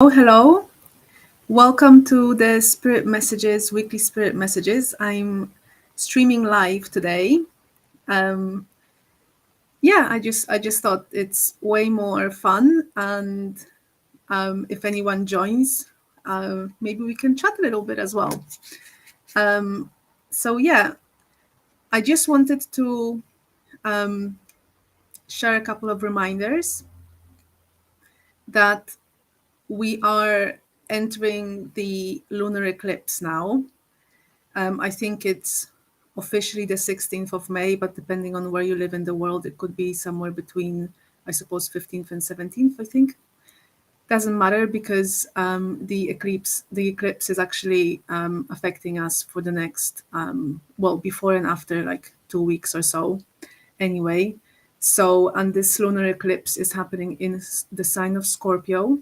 Oh, hello. Welcome to the Spirit Messages, weekly Spirit Messages. I'm streaming live today. Um, I just thought it's way more fun, and if anyone joins, maybe we can chat a little bit as well. Um, so I just wanted to um, share a couple of reminders that we are entering the lunar eclipse now. I think it's officially the 16th of May, but depending on where you live in the world, it could be somewhere between, I suppose, 15th and 17th, I think. Doesn't matter because the eclipse is actually affecting us for the next, before and after like 2 weeks or so anyway. So, and this lunar eclipse is happening in the sign of Scorpio.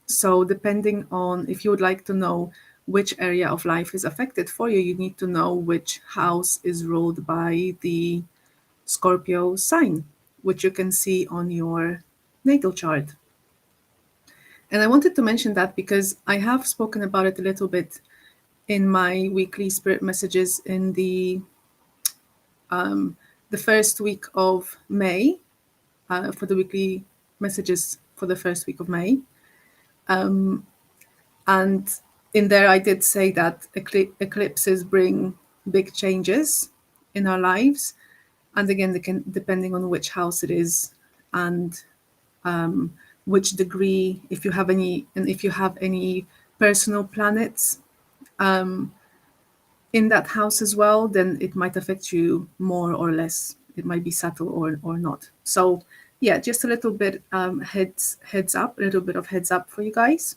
So, depending on if you would like to know which area of life is affected for you, you need to know which house is ruled by the Scorpio sign, which you can see on your natal chart. And I wanted to mention that because I have spoken about it a little bit in my weekly spirit messages in the first week of May, for the weekly messages for the first week of May. And in there, I did say that eclipses bring big changes in our lives. And again, they can, depending on which house it is and which degree, if you have any, and if you have any personal planets in that house as well, then it might affect you more or less. It might be subtle or not. So yeah, just a little bit heads up, a little bit of heads up for you guys.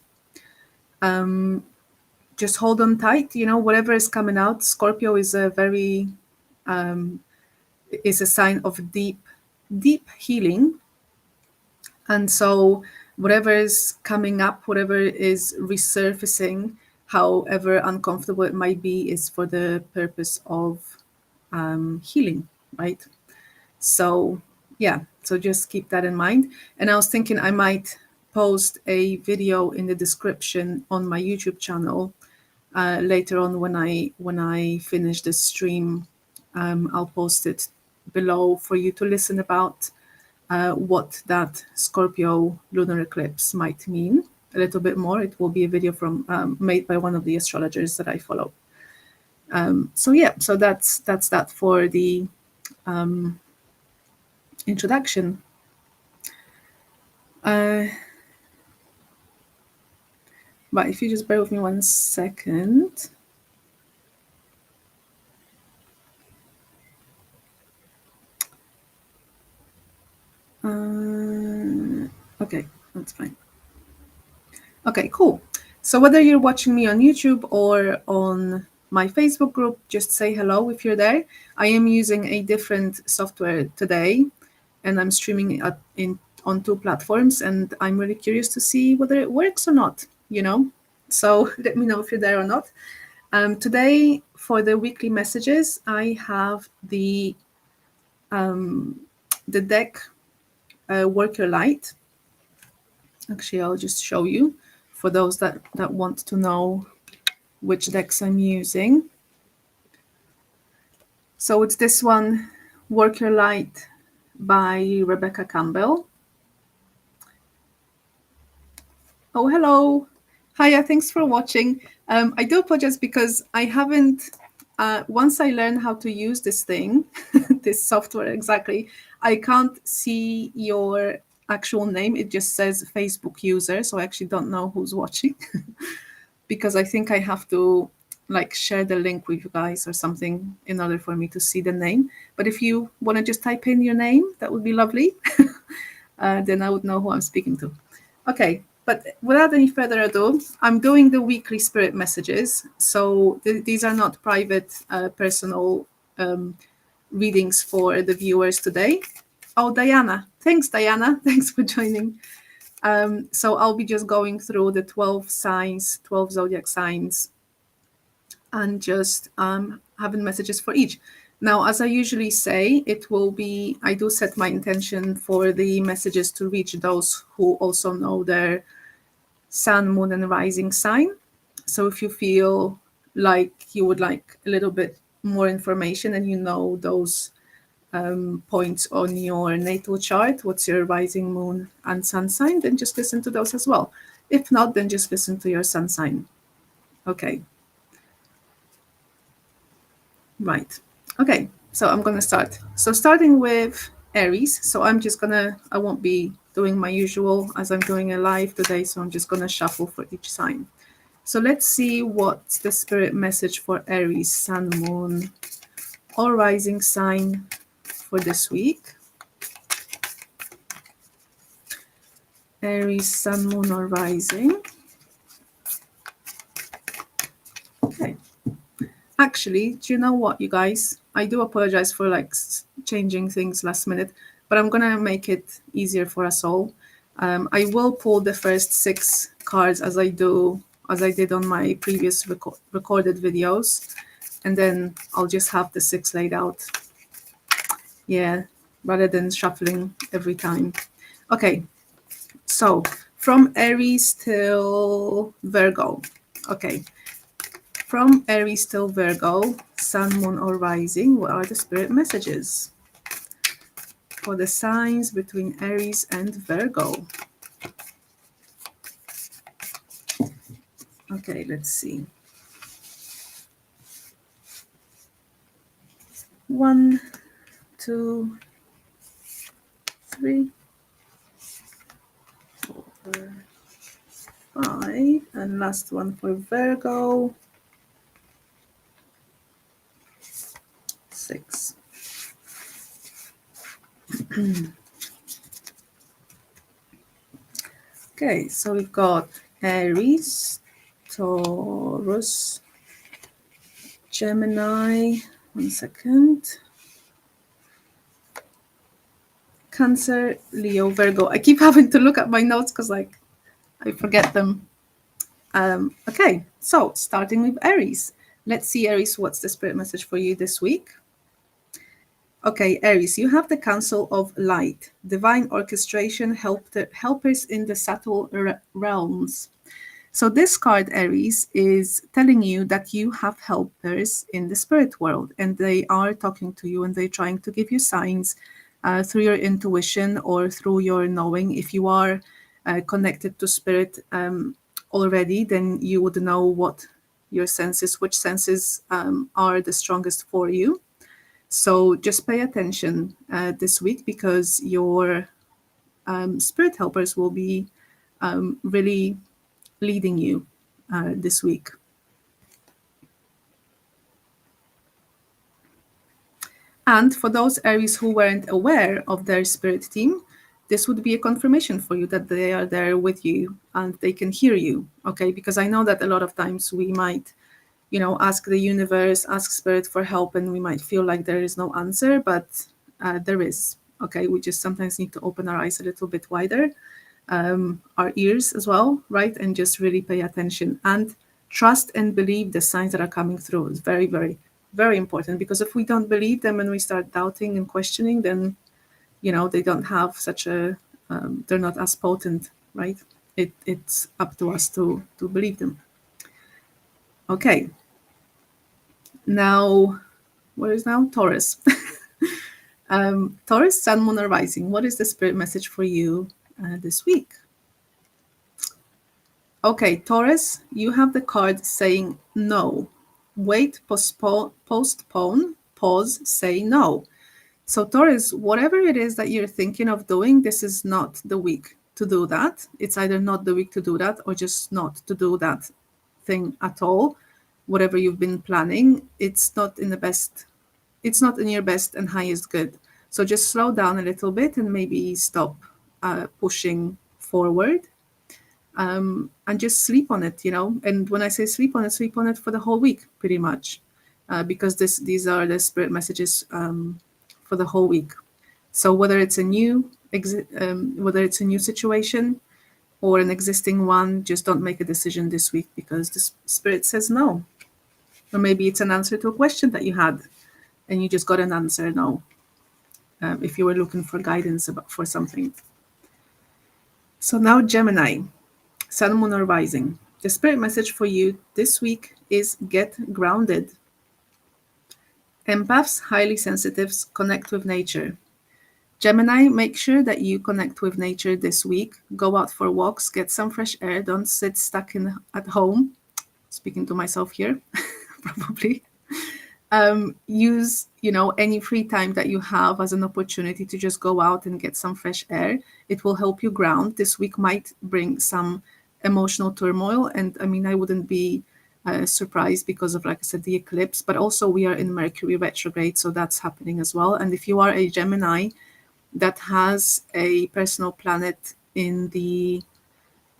Just hold on tight. You know, whatever is coming out. Scorpio is a very is a sign of deep healing, and so whatever is coming up, whatever is resurfacing, however uncomfortable it might be, is for the purpose of healing, right? So yeah, so just keep that in mind. And I was thinking I might post a video in the description on my YouTube channel later on when I finish the stream. I'll post it below for you to listen about what that Scorpio lunar eclipse might mean a little bit more. It will be a video from made by one of the astrologers that I follow. So that's that for the introduction. But if you just bear with me 1 second. Okay, that's fine. Okay, cool. So whether you're watching me on YouTube or on my Facebook group, just say hello if you're there. I am using a different software today, and I'm streaming it on 2 platforms, and I'm really curious to see whether it works or not, you know? So let me know if you're there or not. Today, for the weekly messages, I have the deck Work Your Light. Actually, I'll just show you for those that want to know which decks I'm using. So it's this one, Work Your Light by Rebecca Campbell. Oh, hello. Hiya, thanks for watching. I do apologize because I haven't, once I learn how to use this thing, this software exactly, I can't see your actual name. It just says Facebook user, so I actually don't know who's watching because I think I have to like share the link with you guys or something in order for me to see the name. But if you want to just type in your name, that would be lovely. Then I would know who I'm speaking to. Okay, but without any further ado, I'm doing the weekly spirit messages. So these are not private, personal readings for the viewers today. Oh, Diana. Thanks, Diana. Thanks for joining. So I'll be just going through the 12 signs, 12 zodiac signs, and just having messages for each. Now, as I usually say, it will be, I do set my intention for the messages to reach those who also know their sun, moon, and rising sign. So if you feel like you would like a little bit more information and you know those points on your natal chart, what's your rising, moon, and sun sign, then just listen to those as well. If not, then just listen to your sun sign. Okay. Right. Okay, so I'm going to start. So starting with Aries. So I won't be doing my usual as I'm doing a live today. So I'm just going to shuffle for each sign. So let's see what's the spirit message for Aries, sun, moon, or rising sign for this week. Aries, sun, moon, or rising. Okay. Actually, do you know what, you guys? I do apologize for like changing things last minute, but I'm gonna make it easier for us all. I will pull the first 6 cards as I did on my previous recorded videos, and then I'll just have the 6 laid out. Yeah, rather than shuffling every time. Okay, so from Aries till Virgo. Okay. From Aries till Virgo, sun, moon, or rising, what are the spirit messages for the signs between Aries and Virgo? Okay, let's see. 1, 2, 3, 4, 5, and last one for Virgo, 6. Okay, so we've got Aries, Taurus, Gemini, 1 second, Cancer, Leo, Virgo. I keep having to look at my notes because I forget them. Okay, so starting with Aries. Let's see, Aries, what's the spirit message for you this week? Okay, Aries, you have the Council of Light, divine orchestration, helpers in the subtle realms. So this card, Aries, is telling you that you have helpers in the spirit world, and they are talking to you and they're trying to give you signs through your intuition or through your knowing. If you are connected to spirit already, then you would know what your senses, which senses are the strongest for you. So just pay attention this week because your spirit helpers will be really leading you this week. And for those Aries who weren't aware of their spirit team, this would be a confirmation for you that they are there with you and they can hear you. Okay, because I know that a lot of times we might ask the universe, ask spirit for help, and we might feel like there is no answer, but there is. Okay, we just sometimes need to open our eyes a little bit wider, our ears as well, right? And just really pay attention and trust and believe the signs that are coming through. It's very, very, very important, because if we don't believe them and we start doubting and questioning, then they don't have such a they're not as potent, right? It's up to us to believe them. Okay. Now, what is now? Taurus. Taurus, sun, moon, or rising. What is the spirit message for you this week? Okay, Taurus, you have the card saying no. Wait, postpone, pause, say no. So Taurus, whatever it is that you're thinking of doing, this is not the week to do that. It's either not the week to do that or just not to do that thing at all. Whatever you've been planning, it's not in your best and highest good. So just slow down a little bit and maybe stop pushing forward, and just sleep on it, And when I say sleep on it for the whole week, pretty much, because these are the spirit messages for the whole week. So whether it's a new situation or an existing one, just don't make a decision this week because the spirit says no. Or maybe it's an answer to a question that you had and you just got an answer no, if you were looking for guidance for something. So now Gemini. Sun, Moon, or Rising. The spirit message for you this week is get grounded. Empaths, highly sensitives, connect with nature. Gemini, make sure that you connect with nature this week. Go out for walks, get some fresh air. Don't sit stuck at home. Speaking to myself here, probably. Use any free time that you have as an opportunity to just go out and get some fresh air. It will help you ground. This week might bring some emotional turmoil, and I mean, I wouldn't be surprised because of, like I said, the eclipse, but also we are in Mercury retrograde, so that's happening as well. And if you are a Gemini that has a personal planet in the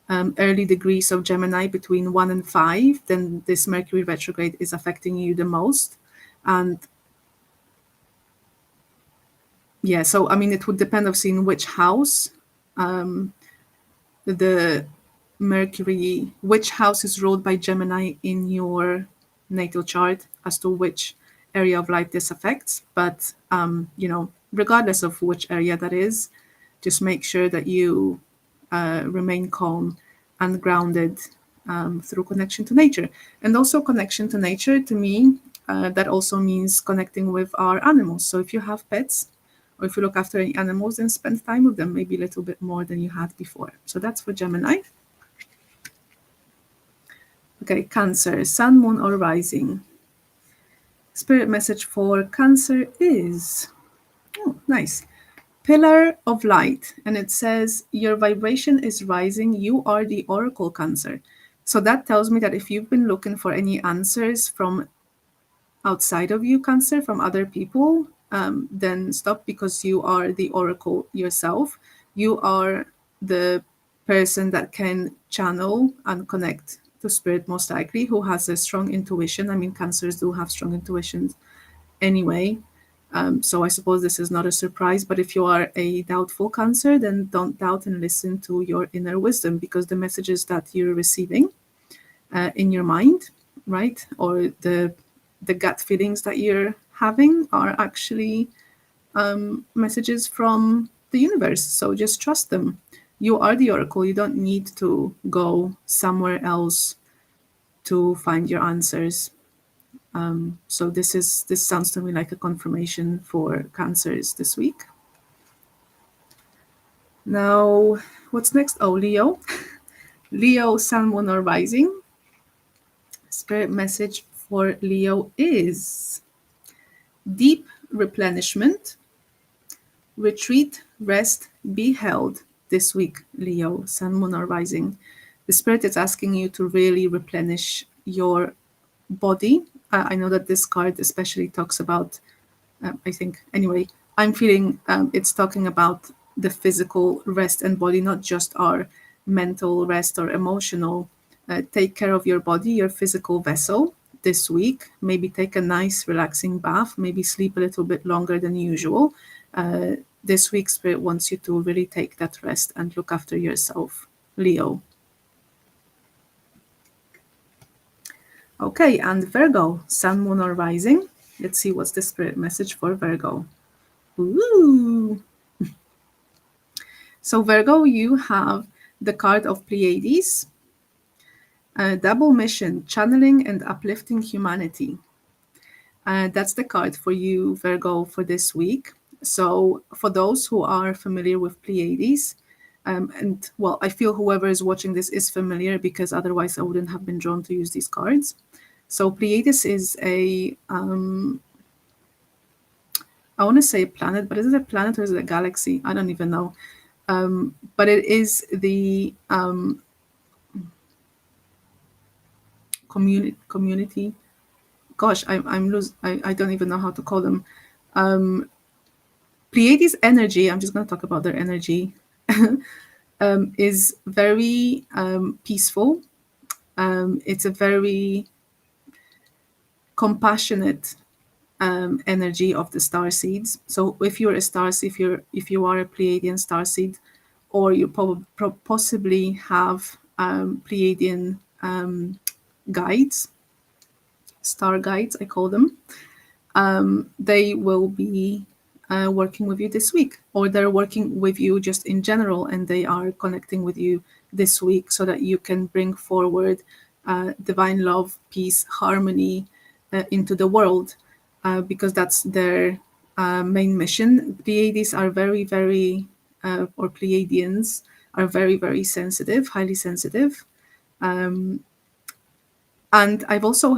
early degrees of Gemini between 1 and 5, then this Mercury retrograde is affecting you the most. And yeah, so I mean, it would depend of seeing which house the which house is ruled by Gemini in your natal chart as to which area of life this affects. But regardless of which area that is, just make sure that you remain calm and grounded through connection to nature. And also, connection to nature, to me, that also means connecting with our animals. So if you have pets, or if you look after any animals, then spend time with them, maybe a little bit more than you had before. So that's for Gemini. Okay, Cancer, Sun, Moon, or Rising. Spirit message for Cancer is, oh, nice, Pillar of Light. And it says, your vibration is rising. You are the Oracle, Cancer. So that tells me that if you've been looking for any answers from outside of you, Cancer, from other people, then stop, because you are the Oracle yourself. You are the person that can channel and connect to spirit, most likely, who has a strong intuition. I mean, Cancers do have strong intuitions anyway. So I suppose this is not a surprise, but if you are a doubtful Cancer, then don't doubt and listen to your inner wisdom, because the messages that you're receiving in your mind, right, or the gut feelings that you're having are actually messages from the universe. So just trust them. You are the Oracle. You don't need to go somewhere else to find your answers. So this sounds to me like a confirmation for Cancers this week. Now, what's next? Oh, Leo. Leo, Sun, Moon, or Rising. Spirit message for Leo is deep replenishment, retreat, rest, be held this week, Leo, Sun, Moon, or Rising. The Spirit is asking you to really replenish your body. I know that this card especially talks about, I think, anyway, I'm feeling it's talking about the physical rest and body, not just our mental rest or emotional. Take care of your body, your physical vessel this week. Maybe take a nice relaxing bath, maybe sleep a little bit longer than usual. This week, Spirit wants you to really take that rest and look after yourself, Leo. Okay, and Virgo, Sun, Moon, or Rising. Let's see what's the Spirit message for Virgo. Ooh. So Virgo, you have the card of Pleiades, double mission, channeling and uplifting humanity. That's the card for you, Virgo, for this week. So for those who are familiar with Pleiades, and well, I feel whoever is watching this is familiar, because otherwise I wouldn't have been drawn to use these cards. So Pleiades is I want to say planet, but is it a planet or is it a galaxy? I don't even know. But it is the community. Gosh, I don't even know how to call them. Pleiades energy, I'm just going to talk about their energy, is very peaceful. It's a very compassionate energy of the star seeds. So if you're a star, if you are a Pleiadian star seed, or you possibly have Pleiadian guides, star guides, I call them, they will be working with you this week, or they're working with you just in general, and they are connecting with you this week so that you can bring forward divine love, peace, harmony into the world, because that's their main mission. Pleiades are very, very, or Pleiadians are very, very sensitive, highly sensitive. And I've also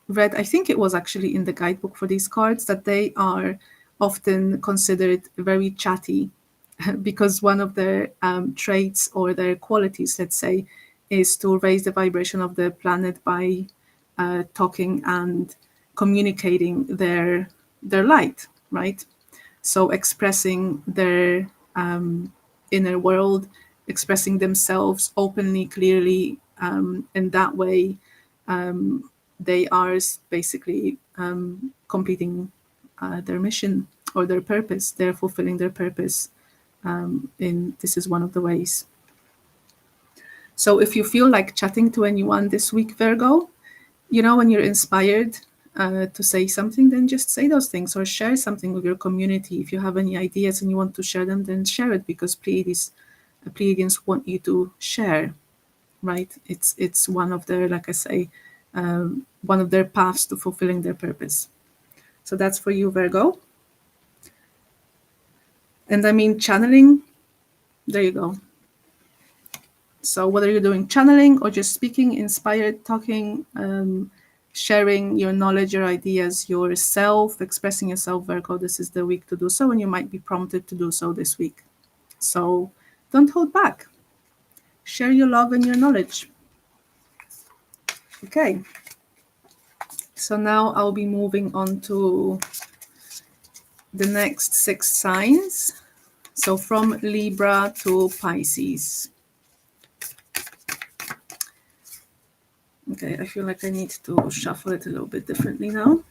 read, I think it was actually in the guidebook for these cards, that they are often considered very chatty because one of their traits or their qualities, let's say, is to raise the vibration of the planet by talking and communicating their light, right? So expressing their inner world, expressing themselves openly, clearly, and that way they are basically completing their mission or their purpose. They're fulfilling their purpose. In this is one of the ways. So if you feel like chatting to anyone this week, Virgo, when you're inspired to say something, then just say those things or share something with your community. If you have any ideas and you want to share them, then share it, because Pleiadians want you to share, right? It's one of their, like I say, one of their paths to fulfilling their purpose. So that's for you, Virgo. And I mean, channeling, there you go. So whether you're doing channeling or just speaking, inspired, talking, sharing your knowledge, your ideas, yourself, expressing yourself, Virgo, this is the week to do so, and you might be prompted to do so this week. So don't hold back. Share your love and your knowledge. Okay. So now I'll be moving on to the next 6 signs. So from Libra to Pisces. Okay, I feel like I need to shuffle it a little bit differently now.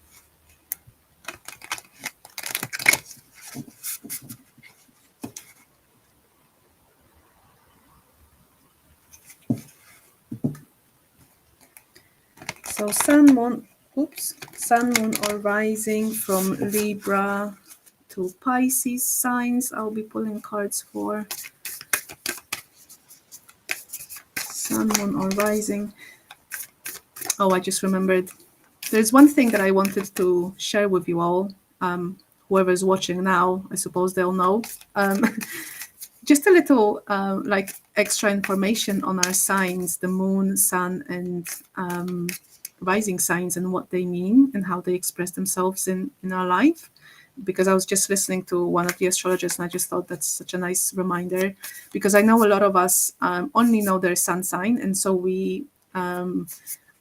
So Sun, Moon, or rising from Libra to Pisces signs. I'll be pulling cards for Sun, Moon, or rising. Oh, I just remembered. There's one thing that I wanted to share with you all. Whoever's watching now, I suppose they'll know. Just a little like extra information on our signs, the moon, sun, and rising signs, and what they mean and how they express themselves in our life. Because I was just listening to one of the astrologers, and I just thought that's such a nice reminder, because I know a lot of us only know their sun sign, and so we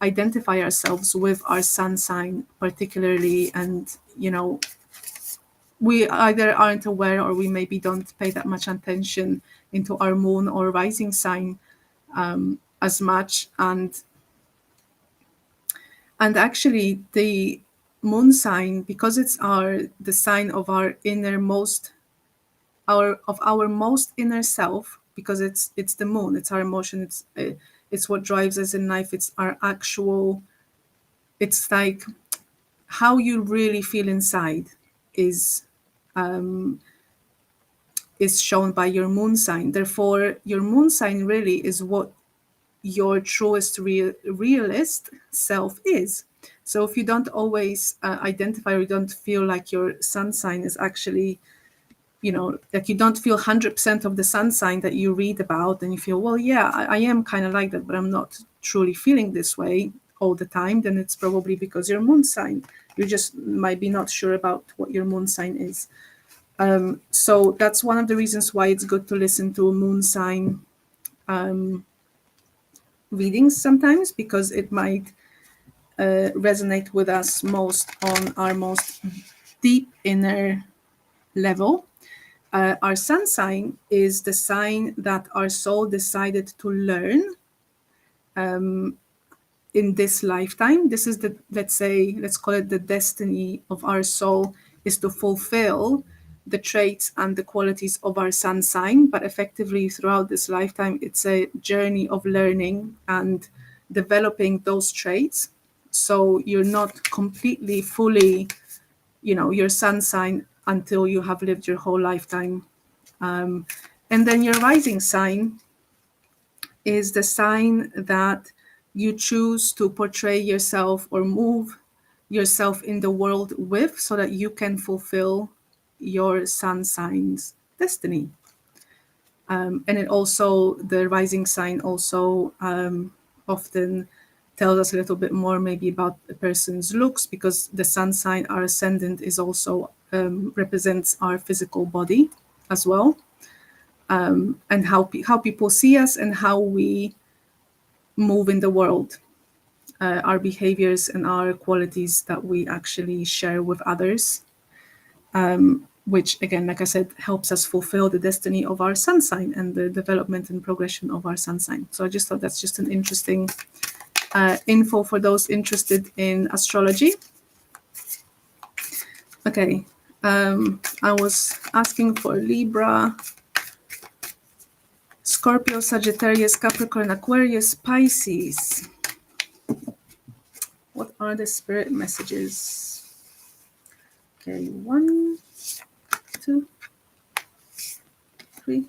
identify ourselves with our sun sign particularly, and we either aren't aware, or we maybe don't pay that much attention into our moon or rising sign as much. And actually the moon sign, because it's the sign of our innermost, our most inner self, because it's the moon, it's our emotion, it's what drives us in life, it's our actual, it's like how you really feel inside is shown by your moon sign. Therefore, your moon sign really is what your truest realist self is. So if you don't always identify, or you don't feel like your sun sign is actually, like you don't feel 100% of the sun sign that you read about, and you feel, well, yeah, I am kind of like that, but I'm not truly feeling this way all the time, then it's probably because your moon sign, you just might be not sure about what your moon sign is. So that's one of the reasons why it's good to listen to moon sign readings sometimes, because it might resonate with us most on our most deep inner level. Our sun sign is the sign that our soul decided to learn in this lifetime. This is let's call it the destiny of our soul, is to fulfill the traits and the qualities of our sun sign. But effectively throughout this lifetime, it's a journey of learning and developing those traits. So you're not completely fully, your sun sign until you have lived your whole lifetime. And then your rising sign is the sign that you choose to portray yourself or move yourself in the world with, so that you can fulfill your sun sign's destiny. And it also, the rising sign also often tells us a little bit more maybe about a person's looks, because the sun sign, our ascendant, is also represents our physical body as well, and how people see us and how we move in the world, our behaviors and our qualities that we actually share with others, which again, like I said, helps us fulfill the destiny of our sun sign and the development and progression of our sun sign. So I just thought that's just an interesting info for those interested in astrology. Okay, I was asking for Libra, Scorpio, Sagittarius, Capricorn, Aquarius, Pisces. What are the spirit messages? Okay, 1, 2, 3.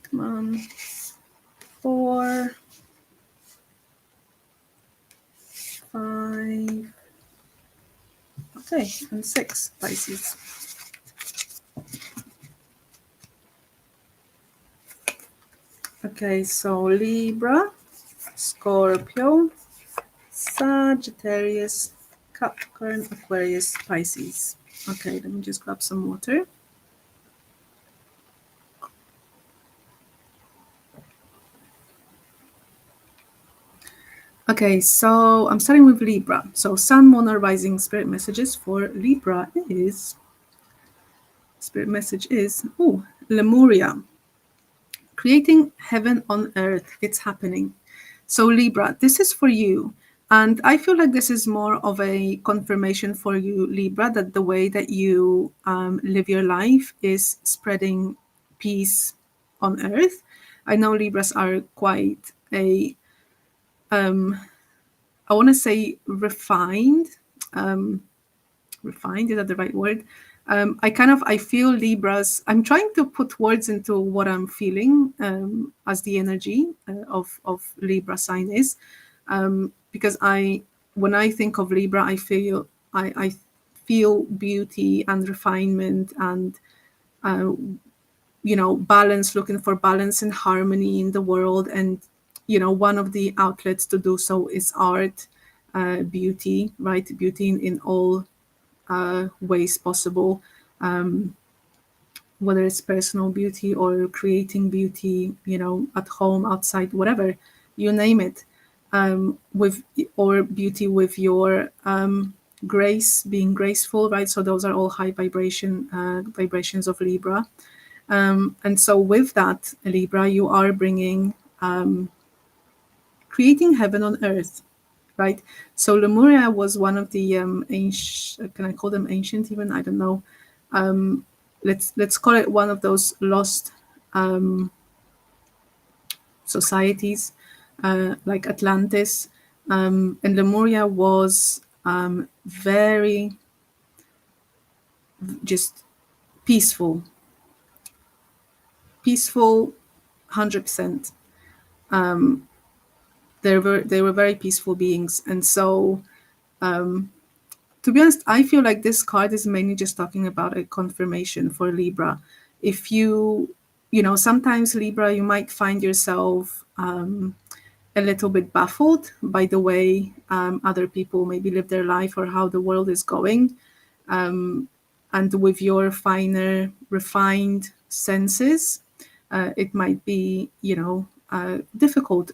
Come on. 4, 5. Okay, and 6, Pisces. Okay, so Libra, Scorpio, Sagittarius, Capricorn, Aquarius, Pisces. Okay, let me just grab some water. Okay, so I'm starting with Libra. So Sun, Moon, or Rising spirit messages for Libra is, spirit message is, Lemuria. Creating heaven on earth, it's happening. So Libra, this is for you. And I feel like this is more of a confirmation for you, Libra, that the way that you live your life is spreading peace on earth. I know Libras are quite a, I want to say refined. Refined, is that the right word? I feel Libras. I'm trying to put words into what I'm feeling as the energy of Libra sign is, because when I think of Libra, I feel beauty and refinement and balance, looking for balance and harmony in the world. And one of the outlets to do so is art, beauty, right? Beauty in all ways possible, whether it's personal beauty or creating beauty, at home, outside, whatever, you name it, with or beauty with your grace, being graceful, right? So those are all high vibrations of Libra. And so with that, Libra, you are bringing creating heaven on earth, right? So Lemuria was one of the ancient, can I call them ancient even? I don't know. Let's call it one of those lost societies, like Atlantis. And Lemuria was very just peaceful, 100%. They were very peaceful beings. And so to be honest, I feel like this card is mainly just talking about a confirmation for Libra. If sometimes Libra, you might find yourself a little bit baffled by the way other people maybe live their life or how the world is going. And with your finer, refined senses, it might be, difficult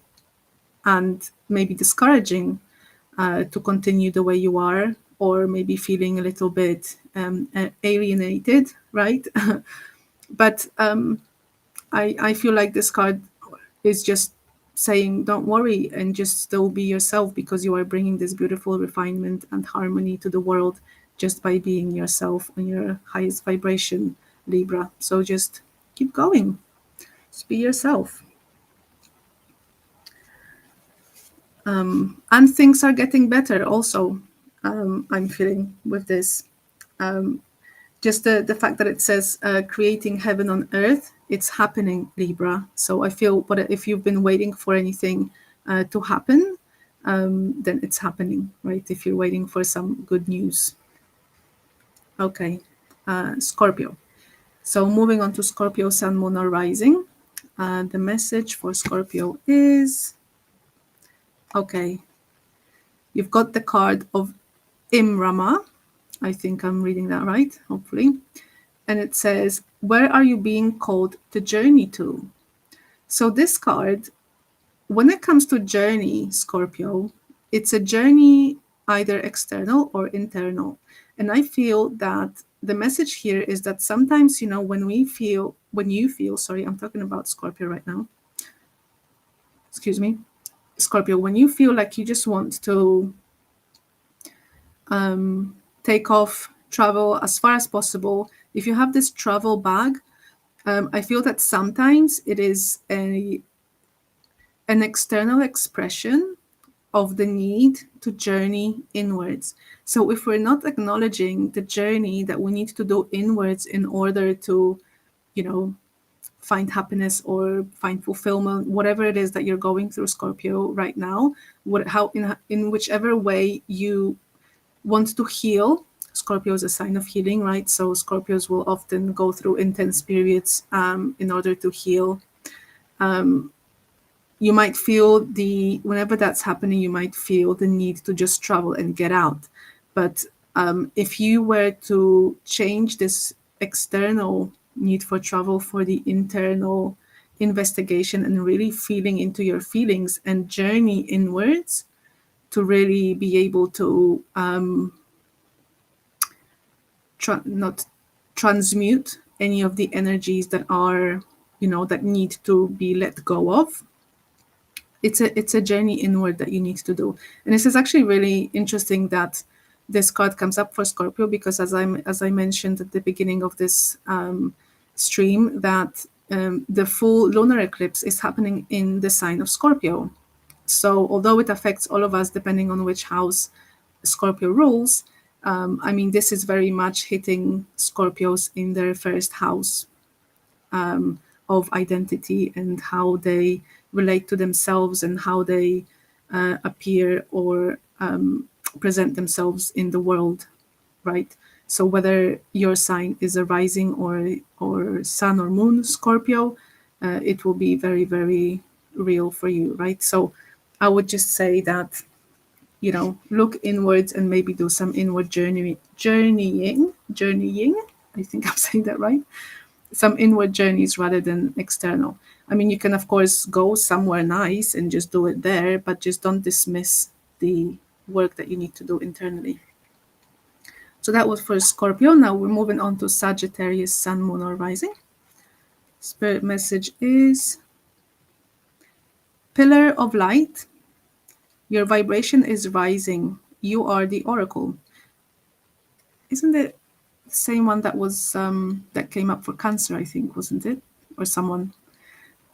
and maybe discouraging to continue the way you are, or maybe feeling a little bit alienated, right? But I feel like this card is just saying, don't worry and just still be yourself, because you are bringing this beautiful refinement and harmony to the world just by being yourself on your highest vibration, Libra. So just keep going, just be yourself. And things are getting better also. I'm feeling with this. just the fact that it says creating heaven on earth, it's happening, Libra. So I feel, but if you've been waiting for anything to happen, then it's happening, right? If you're waiting for some good news. Okay, Scorpio. So moving on to Scorpio, Sun, Moon, or Rising. The message for Scorpio is, okay, you've got the card of Imrama. I think I'm reading that right, hopefully. And it says, where are you being called to journey to? So this card, when it comes to journey, Scorpio, it's a journey either external or internal. And I feel that the message here is that sometimes, you know, when you feel, sorry, I'm talking about Scorpio right now. Excuse me. Scorpio, when you feel like you just want to take off, travel as far as possible, if you have this travel bag, I feel that sometimes it is an external expression of the need to journey inwards. So if we're not acknowledging the journey that we need to do inwards in order to, you know, find happiness or find fulfillment, whatever it is that you're going through, Scorpio, right now, how in whichever way you want to heal. Scorpio is a sign of healing, right? So Scorpios will often go through intense periods in order to heal. You might feel whenever that's happening, you might feel the need to just travel and get out. But if you were to change this external need for travel for the internal investigation and really feeling into your feelings and journey inwards to really be able to not transmute any of the energies that are, you know, that need to be let go of. It's a journey inward that you need to do. And this is actually really interesting that this card comes up for Scorpio, because as I mentioned at the beginning of this stream, that the full lunar eclipse is happening in the sign of Scorpio. So although it affects all of us depending on which house Scorpio rules, I mean, this is very much hitting Scorpios in their first house of identity and how they relate to themselves and how they appear or present themselves in the world, right? So whether your sign is a rising or sun or moon Scorpio, it will be very, very real for you, right? So I would just say that, you know, look inwards and maybe do some inward journeying. I think I'm saying that right. Some inward journeys rather than external. I mean, you can of course go somewhere nice and just do it there, but just don't dismiss the work that you need to do internally. So that was for Scorpio. Now we're moving on to Sagittarius, Sun, Moon, or Rising. Spirit message is Pillar of Light. Your vibration is rising. You are the oracle. Isn't it the same one that was that came up for Cancer? I think, wasn't it, or someone?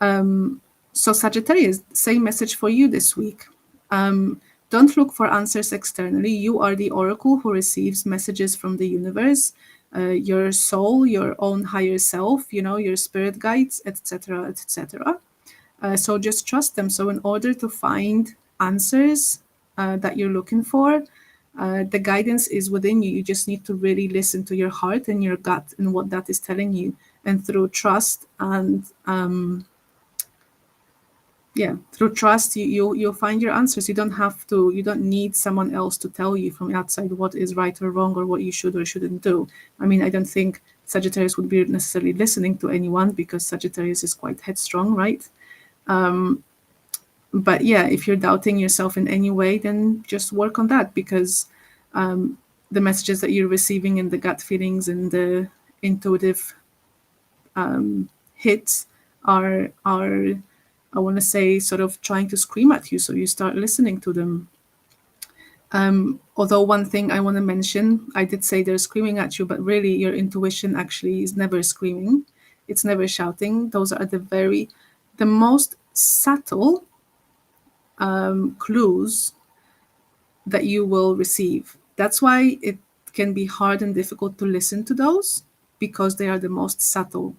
So Sagittarius, same message for you this week. Don't look for answers externally. You are the oracle who receives messages from the universe, your soul, your own higher self, you know, your spirit guides, etc., etc. So just trust them. So in order to find answers that you're looking for, the guidance is within you. You just need to really listen to your heart and your gut and what that is telling you. And through trust and through trust, you'll find your answers. You don't need someone else to tell you from outside what is right or wrong or what you should or shouldn't do. I mean, I don't think Sagittarius would be necessarily listening to anyone, because Sagittarius is quite headstrong, right? But yeah, if you're doubting yourself in any way, then just work on that, because the messages that you're receiving and the gut feelings and the intuitive hits are I want to say sort of trying to scream at you, so you start listening to them. Although one thing I want to mention, I did say they're screaming at you, but really your intuition actually is never screaming. It's never shouting. Those are the most subtle clues that you will receive. That's why it can be hard and difficult to listen to those because they are the most subtle.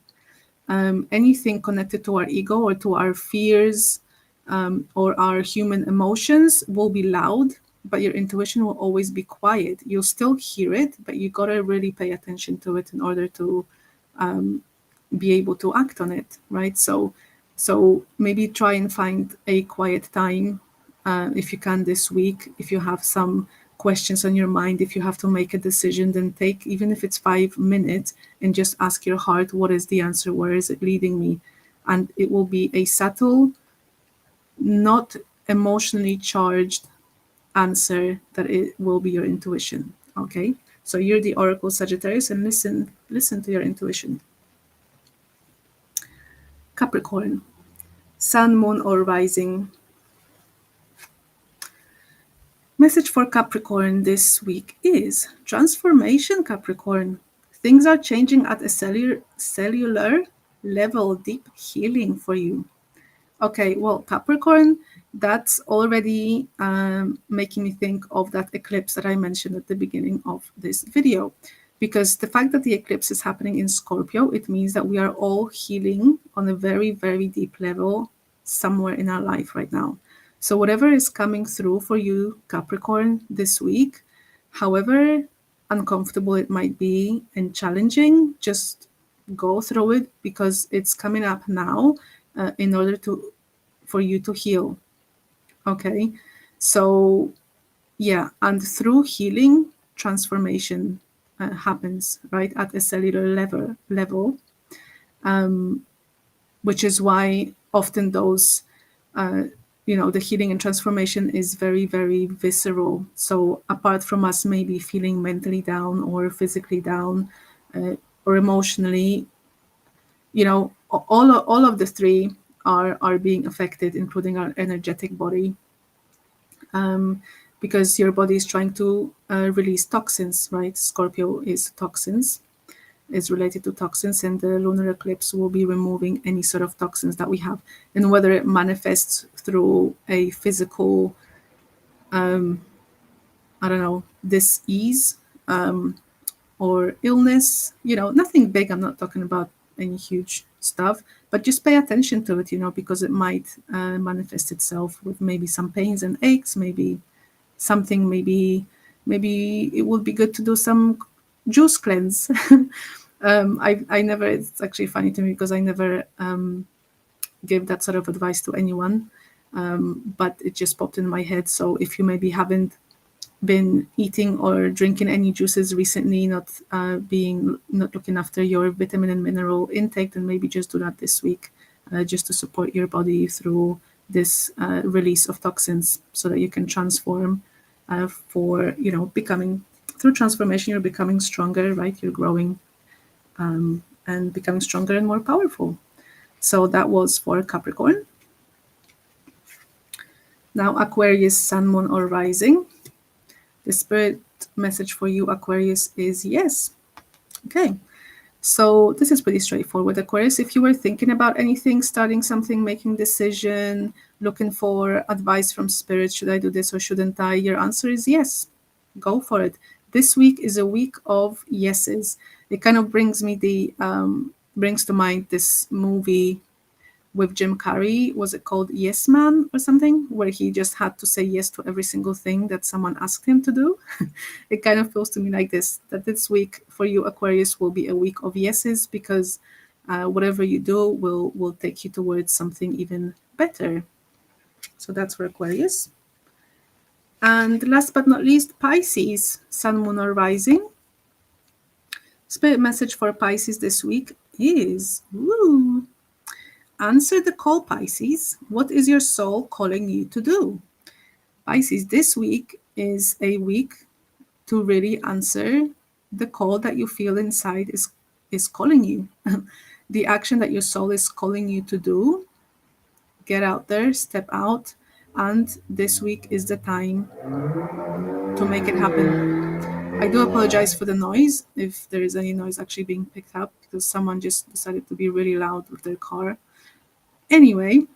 Anything connected to our ego or to our fears or our human emotions will be loud, but your intuition will always be quiet. You'll still hear it, but you gotta really pay attention to it in order to be able to act on it, right? So maybe try and find a quiet time if you can this week. If you have some questions on your mind, if you have to make a decision, then take, even if it's 5 minutes, and just ask your heart, what is the answer? Where is it leading me? And it will be a subtle, not emotionally charged answer that it will be your intuition. Okay, so you're the Oracle Sagittarius, and listen to your intuition. Capricorn, Sun, Moon, or Rising. Message for Capricorn this week is transformation, Capricorn. Things are changing at a cellular level, deep healing for you. Okay, well, Capricorn, that's already making me think of that eclipse that I mentioned at the beginning of this video. Because the fact that the eclipse is happening in Scorpio, it means that we are all healing on a very, very deep level somewhere in our life right now. So whatever is coming through for you, Capricorn, this week, however uncomfortable it might be and challenging, just go through it because it's coming up now in order for you to heal. Okay, so yeah, and through healing, transformation happens, right, at a cellular level, which is why often those the healing and transformation is very, very visceral. So apart from us maybe feeling mentally down or physically down or emotionally, all of the three are being affected, including our energetic body, because your body is trying to release toxins, right? Scorpio is related to toxins, and the lunar eclipse will be removing any sort of toxins that we have. And whether it manifests through a physical, dis-ease or illness, nothing big. I'm not talking about any huge stuff, but just pay attention to it, because it might manifest itself with maybe some pains and aches, maybe something, maybe it would be good to do some juice cleanse. I never, it's actually funny to me because I never give that sort of advice to anyone, but it just popped in my head. So if you maybe haven't been eating or drinking any juices recently, not looking after your vitamin and mineral intake, then maybe just do that this week, just to support your body through this release of toxins, so that you can transform for becoming, through transformation, you're becoming stronger, right? You're growing and becoming stronger and more powerful. So that was for Capricorn. Now Aquarius, Sun, Moon, or Rising. The spirit message for you, Aquarius, is yes. Okay, so this is pretty straightforward, Aquarius. If you were thinking about anything, starting something, making decision, looking for advice from spirit, should I do this or shouldn't I? Your answer is yes. Go for it. This week is a week of yeses. It kind of brings to mind this movie with Jim Carrey. Was it called Yes Man or something, where he just had to say yes to every single thing that someone asked him to do? It kind of feels to me like this, that this week for you, Aquarius, will be a week of yeses, because whatever you do will take you towards something even better. So that's for Aquarius. And last but not least, Pisces, Sun, Moon, or Rising. Spirit message for Pisces this week is, answer the call, Pisces. What is your soul calling you to do? Pisces, this week is a week to really answer the call that you feel inside is calling you. The action that your soul is calling you to do. Get out there, step out, and this week is the time to make it happen. I do apologize for the noise, if there is any noise actually being picked up, because someone just decided to be really loud with their car. Anyway,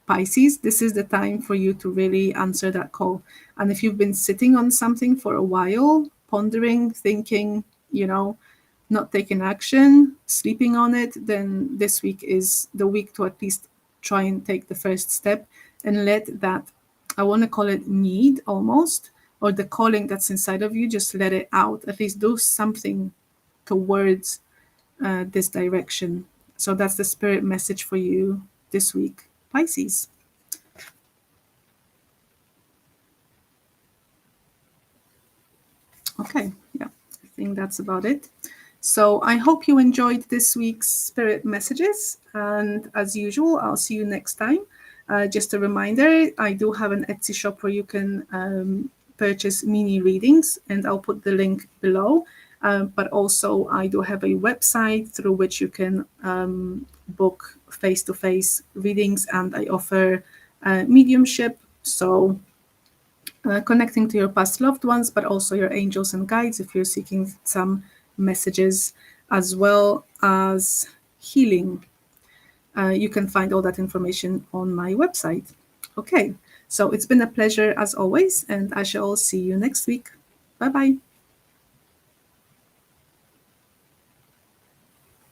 Pisces, this is the time for you to really answer that call. And if you've been sitting on something for a while, pondering, thinking, not taking action, sleeping on it, then this week is the week to at least try and take the first step and let that, I want to call it need almost, or the calling that's inside of you, just let it out. At least do something towards this direction. So that's the spirit message for you this week, Pisces. Okay, yeah, I think that's about it. So I hope you enjoyed this week's spirit messages. And as usual, I'll see you next time. Just a reminder, I do have an Etsy shop where you can purchase mini readings, and I'll put the link below. But also, I do have a website through which you can book face-to-face readings, and I offer mediumship. So connecting to your past loved ones, but also your angels and guides if you're seeking some messages, as well as healing. You can find all that information on my website. Okay, so it's been a pleasure as always, and I shall see you next week. Bye bye.